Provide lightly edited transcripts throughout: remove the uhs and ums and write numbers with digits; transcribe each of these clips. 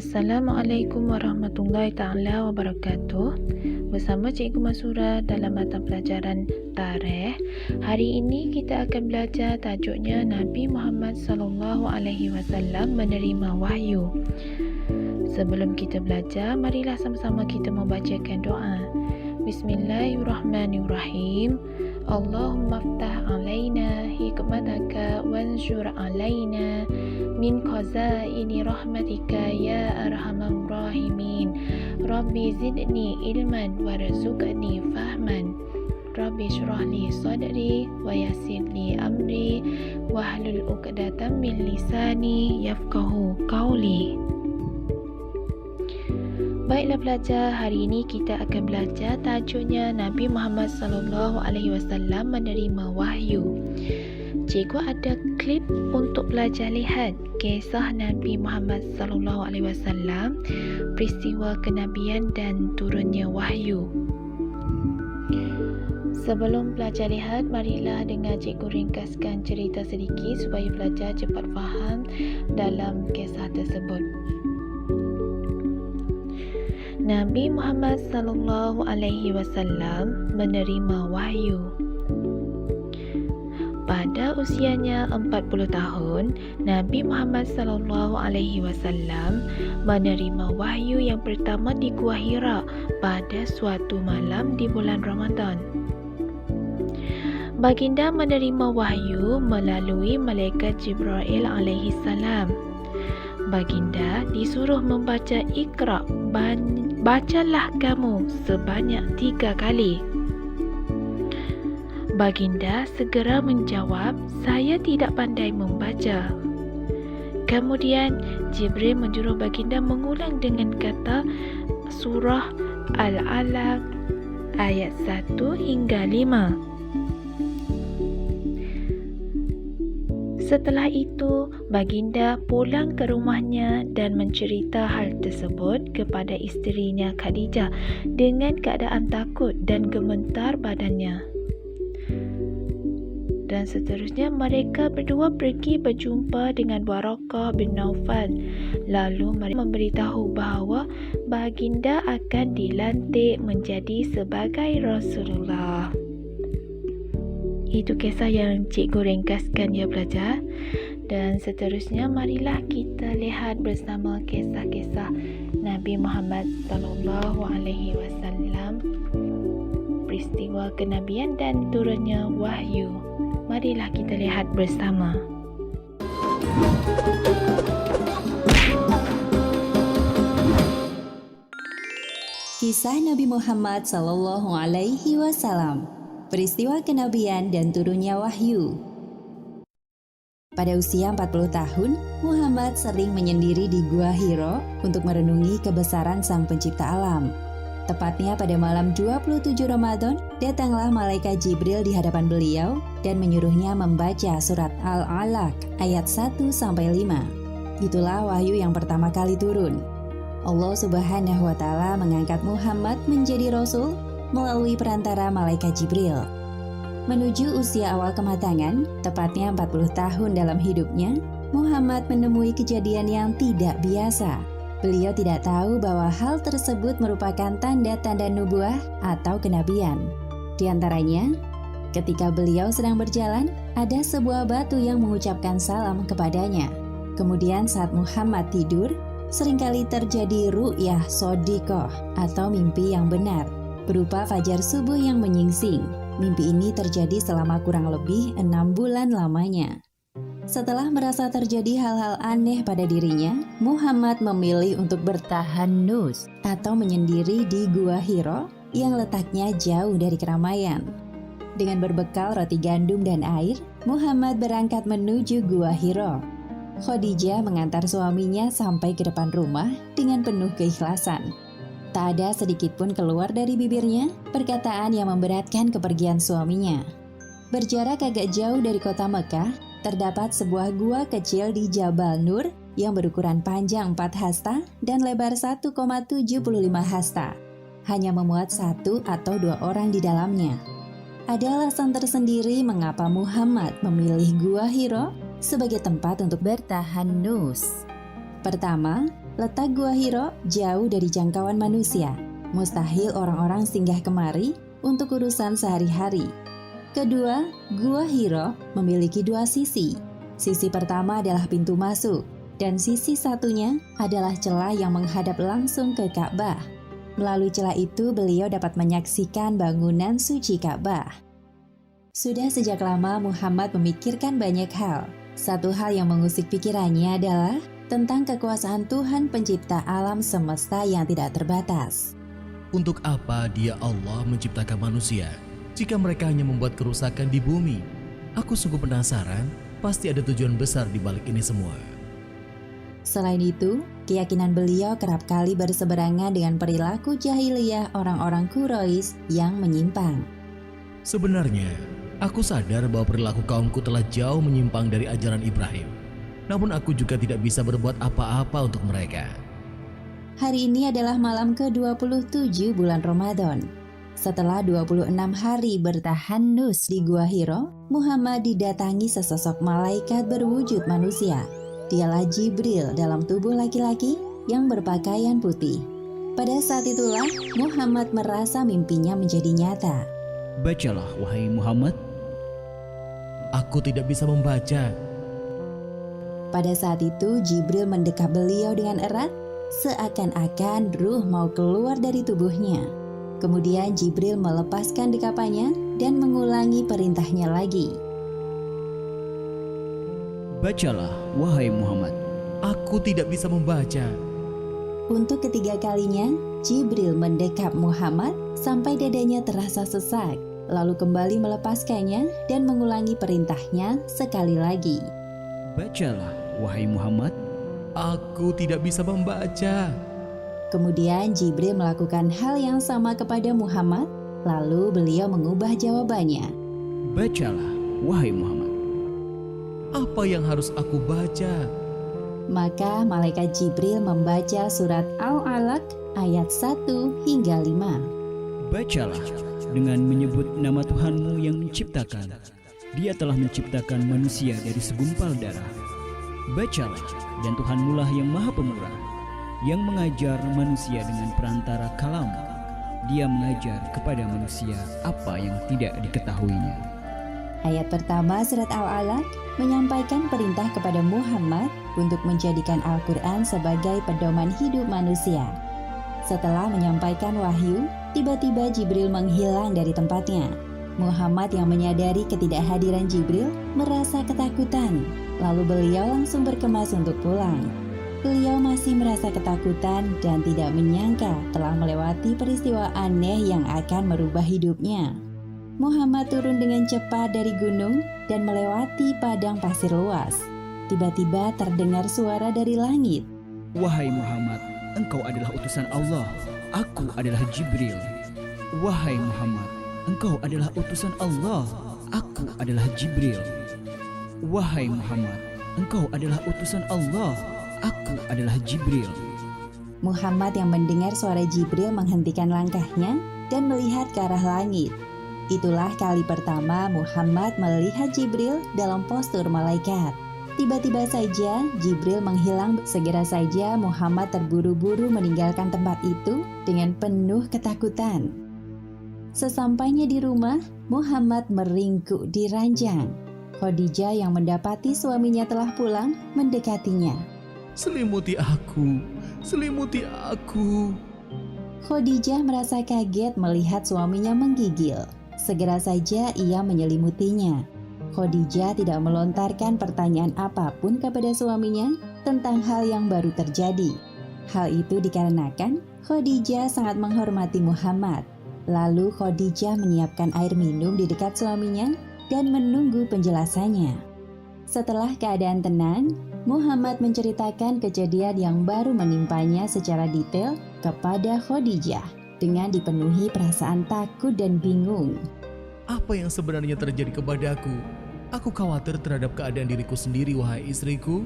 Assalamualaikum warahmatullahi taala wabarakatuh. Bersama Cikgu Masura dalam mata pelajaran Tarikh. Hari ini kita akan belajar tajuknya Nabi Muhammad SAW menerima wahyu. Sebelum kita belajar, marilah sama-sama kita membacakan doa. Bismillahirrahmanirrahim. Allahumma ftah alaina hikmataka wanshur alaina min khazaini rahmatika ya arhamar rahimin. Rabbi zidni ilman warzuqni fahman. Rabbi shrah li sadri wa yassir li amri wahlul 'uqdatam min lisani yafqahu qawli. Baiklah pelajar, hari ini kita akan belajar tajuknya Nabi Muhammad SAW menerima wahyu. Cikgu ada klip untuk pelajar lihat kisah Nabi Muhammad SAW, peristiwa kenabian dan turunnya wahyu. Sebelum pelajar lihat, marilah dengar cikgu ringkaskan cerita sedikit supaya pelajar cepat faham dalam kisah tersebut. Nabi Muhammad SAW menerima wahyu. Pada usianya 40 tahun, Nabi Muhammad SAW menerima wahyu yang pertama di Gua Hira pada suatu malam di bulan Ramadan. Baginda menerima wahyu melalui malaikat Jibril alaihi salam. Baginda disuruh membaca Iqra, bacalah kamu sebanyak 3 kali. Baginda segera menjawab, saya tidak pandai membaca. Kemudian Jibril menyuruh baginda mengulang dengan kata surah Al-Alaq ayat 1 hingga 5. Setelah itu, baginda pulang ke rumahnya dan mencerita hal tersebut kepada isterinya Khadijah dengan keadaan takut dan gemetar badannya. Dan seterusnya mereka berdua pergi berjumpa dengan Waraqah bin Naufal. Lalu mereka memberitahu bahawa baginda akan dilantik menjadi sebagai Rasulullah. Itu kisah yang cikgu ringkaskan ya pelajar. Dan seterusnya marilah kita lihat bersama kisah-kisah Nabi Muhammad SAW, peristiwa kenabian dan turunnya wahyu. Marilah kita lihat bersama. Kisah Nabi Muhammad SAW, peristiwa kenabian dan turunnya wahyu. Pada usia 40 tahun, Muhammad sering menyendiri di Gua Hira untuk merenungi kebesaran Sang Pencipta Alam. Tepatnya pada malam 27 Ramadan, datanglah malaikat Jibril di hadapan beliau dan menyuruhnya membaca surat Al-Alaq ayat 1-5. Itulah wahyu yang pertama kali turun. Allah Subhanahu wa Ta'ala mengangkat Muhammad menjadi rasul melalui perantara malaikat Jibril. Menuju usia awal kematangan, tepatnya 40 tahun dalam hidupnya, Muhammad menemui kejadian yang tidak biasa. Beliau tidak tahu bahwa hal tersebut merupakan tanda-tanda nubuah atau kenabian. Di antaranya, ketika beliau sedang berjalan, ada sebuah batu yang mengucapkan salam kepadanya. Kemudian saat Muhammad tidur, seringkali terjadi ru'yah shodiqah atau mimpi yang benar, berupa fajar subuh yang menyingsing. Mimpi ini terjadi selama kurang lebih 6 bulan lamanya. Setelah merasa terjadi hal-hal aneh pada dirinya, Muhammad memilih untuk bertahanus atau menyendiri di Gua Hira yang letaknya jauh dari keramaian. Dengan berbekal roti gandum dan air, Muhammad berangkat menuju Gua Hira. Khadijah mengantar suaminya sampai ke depan rumah dengan penuh keikhlasan. Tak ada sedikit pun keluar dari bibirnya perkataan yang memberatkan kepergian suaminya. Berjarak agak jauh dari kota Mekah, terdapat sebuah gua kecil di Jabal Nur yang berukuran panjang 4 hasta dan lebar 1,75 hasta. Hanya memuat 1 atau 2 orang di dalamnya. Ada alasan tersendiri mengapa Muhammad memilih Gua Hira sebagai tempat untuk bertahanus. Pertama, Letak Gua Hiro jauh dari jangkauan manusia. Mustahil orang-orang singgah kemari untuk urusan sehari-hari. Kedua, Gua Hiro memiliki dua sisi. Sisi pertama adalah pintu masuk, dan sisi satunya adalah celah yang menghadap langsung ke Ka'bah. Melalui celah itu, beliau dapat menyaksikan bangunan suci Ka'bah. Sudah sejak lama Muhammad memikirkan banyak hal. Satu hal yang mengusik pikirannya adalah tentang kekuasaan Tuhan pencipta alam semesta yang tidak terbatas. Untuk apa Dia Allah menciptakan manusia jika mereka hanya membuat kerusakan di bumi? Aku sungguh penasaran, pasti ada tujuan besar di balik ini semua. Selain itu, keyakinan beliau kerap kali berseberangan dengan perilaku jahiliyah orang-orang Quraisy yang menyimpang. Sebenarnya, aku sadar bahwa perilaku kaumku telah jauh menyimpang dari ajaran Ibrahim. Namun aku juga tidak bisa berbuat apa-apa untuk mereka. Hari ini adalah malam ke-27 bulan Ramadan. Setelah 26 hari bertahanus di Gua Hiro, Muhammad didatangi sesosok malaikat berwujud manusia. Dialah Jibril dalam tubuh laki-laki yang berpakaian putih. Pada saat itulah Muhammad merasa mimpinya menjadi nyata. Bacalah wahai Muhammad. Aku tidak bisa membaca. Pada saat itu Jibril mendekap beliau dengan erat, seakan-akan ruh mau keluar dari tubuhnya. Kemudian Jibril melepaskan dekapannya dan mengulangi perintahnya lagi. Bacalah wahai Muhammad. Aku tidak bisa membaca. Untuk ketiga kalinya, Jibril mendekap Muhammad sampai dadanya terasa sesak, lalu kembali melepaskannya dan mengulangi perintahnya sekali lagi. Bacalah wahai Muhammad. Aku tidak bisa membaca. Kemudian Jibril melakukan hal yang sama kepada Muhammad, lalu beliau mengubah jawabannya. Bacalah wahai Muhammad. Apa yang harus aku baca? Maka malaikat Jibril membaca surat Al-Alaq ayat 1 hingga 5. Bacalah dengan menyebut nama Tuhanmu yang menciptakan. Dia telah menciptakan manusia dari segumpal darah. Bacalah, dan Tuhanmu lah yang maha pemurah, yang mengajar manusia dengan perantara kalam. Dia mengajar kepada manusia apa yang tidak diketahuinya. Ayat pertama surat Al-Alaq menyampaikan perintah kepada Muhammad untuk menjadikan Al-Quran sebagai pedoman hidup manusia. Setelah menyampaikan wahyu, tiba-tiba Jibril menghilang dari tempatnya. Muhammad yang menyadari ketidakhadiran Jibril merasa ketakutan, lalu beliau langsung berkemas untuk pulang. Beliau masih merasa ketakutan dan tidak menyangka telah melewati peristiwa aneh yang akan merubah hidupnya. Muhammad turun dengan cepat dari gunung dan melewati padang pasir luas. Tiba-tiba terdengar suara dari langit. Wahai Muhammad, engkau adalah utusan Allah. Aku adalah Jibril. Wahai Muhammad, engkau adalah utusan Allah. Aku adalah Jibril. Wahai Muhammad, engkau adalah utusan Allah. Aku adalah Jibril. Muhammad yang mendengar suara Jibril menghentikan langkahnya dan melihat ke arah langit. Itulah kali pertama Muhammad melihat Jibril dalam postur malaikat. Tiba-tiba saja Jibril menghilang. Segera saja Muhammad terburu-buru meninggalkan tempat itu dengan penuh ketakutan. Sesampainya di rumah, Muhammad meringkuk di ranjang. Khadijah yang mendapati suaminya telah pulang mendekatinya. Selimuti aku, selimuti aku. Khadijah merasa kaget melihat suaminya menggigil. Segera saja ia menyelimutinya. Khadijah tidak melontarkan pertanyaan apapun kepada suaminya tentang hal yang baru terjadi. Hal itu dikarenakan Khadijah sangat menghormati Muhammad. Lalu Khadijah menyiapkan air minum di dekat suaminya dan menunggu penjelasannya. Setelah keadaan tenang, Muhammad menceritakan kejadian yang baru menimpanya secara detail kepada Khadijah dengan dipenuhi perasaan takut dan bingung. Apa yang sebenarnya terjadi kepadaku? Aku khawatir terhadap keadaan diriku sendiri, wahai istriku.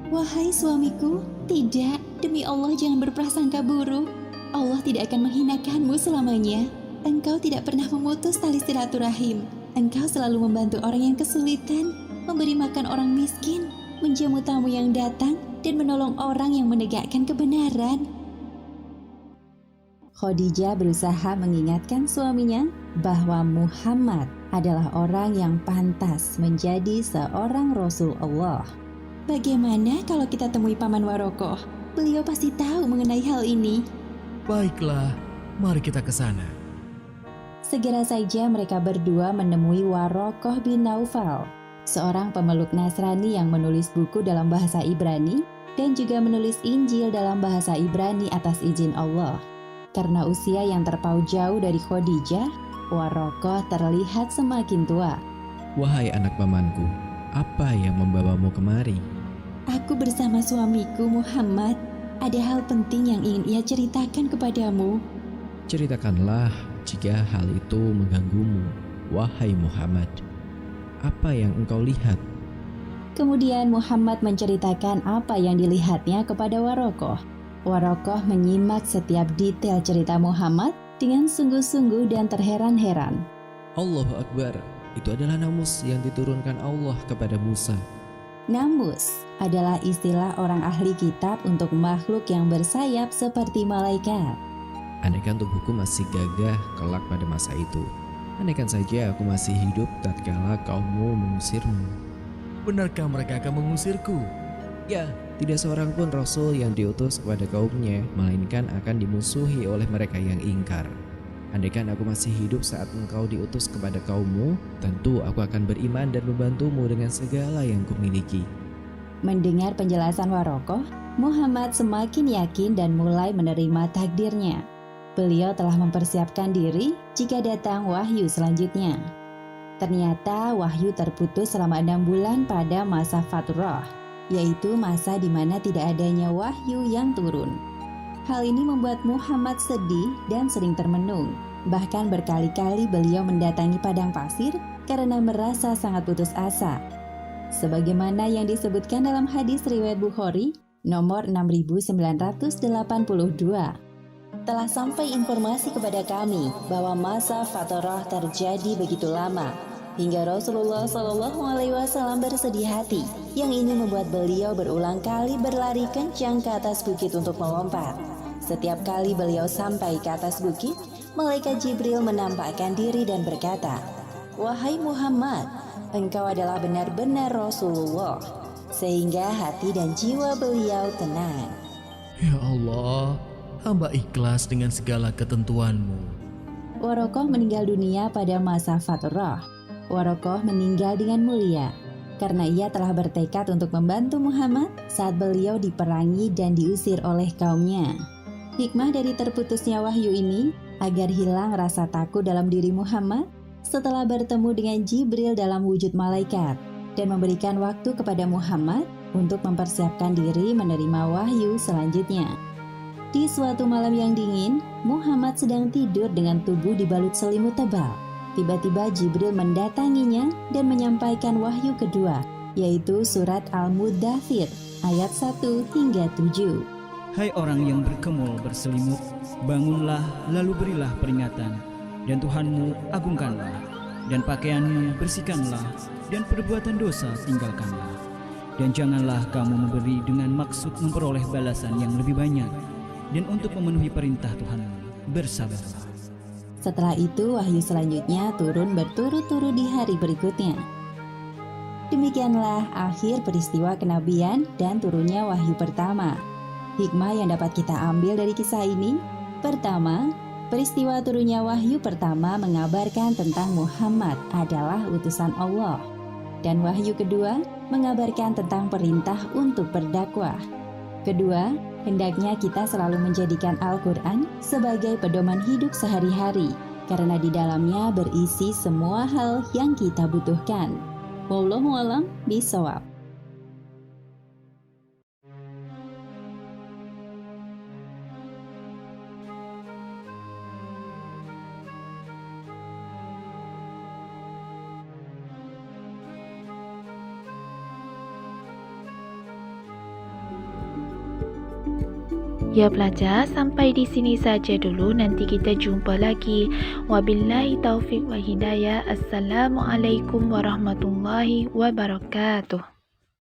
Wahai suamiku, tidak, demi Allah jangan berprasangka buruk. Allah tidak akan menghinakanmu selamanya. Engkau tidak pernah memutus tali silaturahim. Engkau selalu membantu orang yang kesulitan, memberi makan orang miskin, menjamu tamu yang datang, dan menolong orang yang menegakkan kebenaran. Khadijah berusaha mengingatkan suaminya bahwa Muhammad adalah orang yang pantas menjadi seorang Rasul Allah. Bagaimana kalau kita temui Paman Warokoh? Beliau pasti tahu mengenai hal ini. Baiklah, mari kita ke sana. Segera saja mereka berdua menemui Warokoh bin Naufal, seorang pemeluk Nasrani yang menulis buku dalam bahasa Ibrani dan juga menulis Injil dalam bahasa Ibrani atas izin Allah. Karena usia yang terpaut jauh dari Khadijah, Warokoh terlihat semakin tua. Wahai anak pamanku, apa yang membawamu kemari? Aku bersama suamiku Muhammad. Ada hal penting yang ingin ia ceritakan kepadamu. Ceritakanlah jika hal itu mengganggumu, wahai Muhammad. Apa yang engkau lihat? Kemudian Muhammad menceritakan apa yang dilihatnya kepada Warokoh. Warokoh menyimak setiap detail cerita Muhammad dengan sungguh-sungguh dan terheran-heran. Allahu Akbar, itu adalah namus yang diturunkan Allah kepada Musa. Namus adalah istilah orang ahli kitab untuk makhluk yang bersayap seperti malaikat. Andaikan tubuhku masih gagah kelak pada masa itu, andaikan saja aku masih hidup tatkala kaummu mengusirmu. Benarkah mereka akan mengusirku? Ya, tidak seorang pun Rasul yang diutus kepada kaumnya, melainkan akan dimusuhi oleh mereka yang ingkar. Andaikan aku masih hidup saat engkau diutus kepada kaummu, tentu aku akan beriman dan membantumu dengan segala yang kumiliki. Mendengar penjelasan Warokoh, Muhammad semakin yakin dan mulai menerima takdirnya. Beliau telah mempersiapkan diri jika datang wahyu selanjutnya. Ternyata wahyu terputus selama 6 bulan pada masa Fatrah, yaitu masa di mana tidak adanya wahyu yang turun. Hal ini membuat Muhammad sedih dan sering termenung. Bahkan berkali-kali beliau mendatangi padang pasir karena merasa sangat putus asa. Sebagaimana yang disebutkan dalam hadis riwayat Bukhari nomor 6982. Telah sampai informasi kepada kami bahwa masa Fatrah terjadi begitu lama hingga Rasulullah SAW bersedih hati, yang ini membuat beliau berulang kali berlari kencang ke atas bukit untuk melompat. Setiap kali beliau sampai ke atas bukit, malaikat Jibril menampakkan diri dan berkata, "Wahai Muhammad, engkau adalah benar-benar Rasulullah," sehingga hati dan jiwa beliau tenang. Ya Allah, hamba ikhlas dengan segala ketentuanmu. Warokoh meninggal dunia pada masa Fatrah. Warokoh meninggal dengan mulia karena ia telah bertekad untuk membantu Muhammad saat beliau diperangi dan diusir oleh kaumnya. Hikmah dari terputusnya wahyu ini agar hilang rasa takut dalam diri Muhammad setelah bertemu dengan Jibril dalam wujud malaikat dan memberikan waktu kepada Muhammad untuk mempersiapkan diri menerima wahyu selanjutnya. Di suatu malam yang dingin, Muhammad sedang tidur dengan tubuh dibalut selimut tebal. Tiba-tiba Jibril mendatanginya dan menyampaikan wahyu kedua, yaitu surat Al-Muddathir ayat 1 hingga 7. Hai orang yang berkemul berselimut, bangunlah lalu berilah peringatan, dan Tuhanmu agungkanlah, dan pakaianmu bersihkanlah, dan perbuatan dosa tinggalkanlah. Dan janganlah kamu memberi dengan maksud memperoleh balasan yang lebih banyak, dan untuk memenuhi perintah Tuhanmu, bersabarlah. Setelah itu wahyu selanjutnya turun berturut-turut di hari berikutnya. Demikianlah akhir peristiwa kenabian dan turunnya wahyu pertama. Hikmah yang dapat kita ambil dari kisah ini: pertama, peristiwa turunnya wahyu pertama mengabarkan tentang Muhammad adalah utusan Allah. Dan wahyu kedua mengabarkan tentang perintah untuk berdakwah. Kedua, hendaknya kita selalu menjadikan Al-Quran sebagai pedoman hidup sehari-hari, karena di dalamnya berisi semua hal yang kita butuhkan. Wallahu a'lam bishawab. Ya pelajar, sampai di sini saja dulu. Nanti kita jumpa lagi. Wabillahi taufik wa hidayah. Assalamualaikum warahmatullahi wabarakatuh.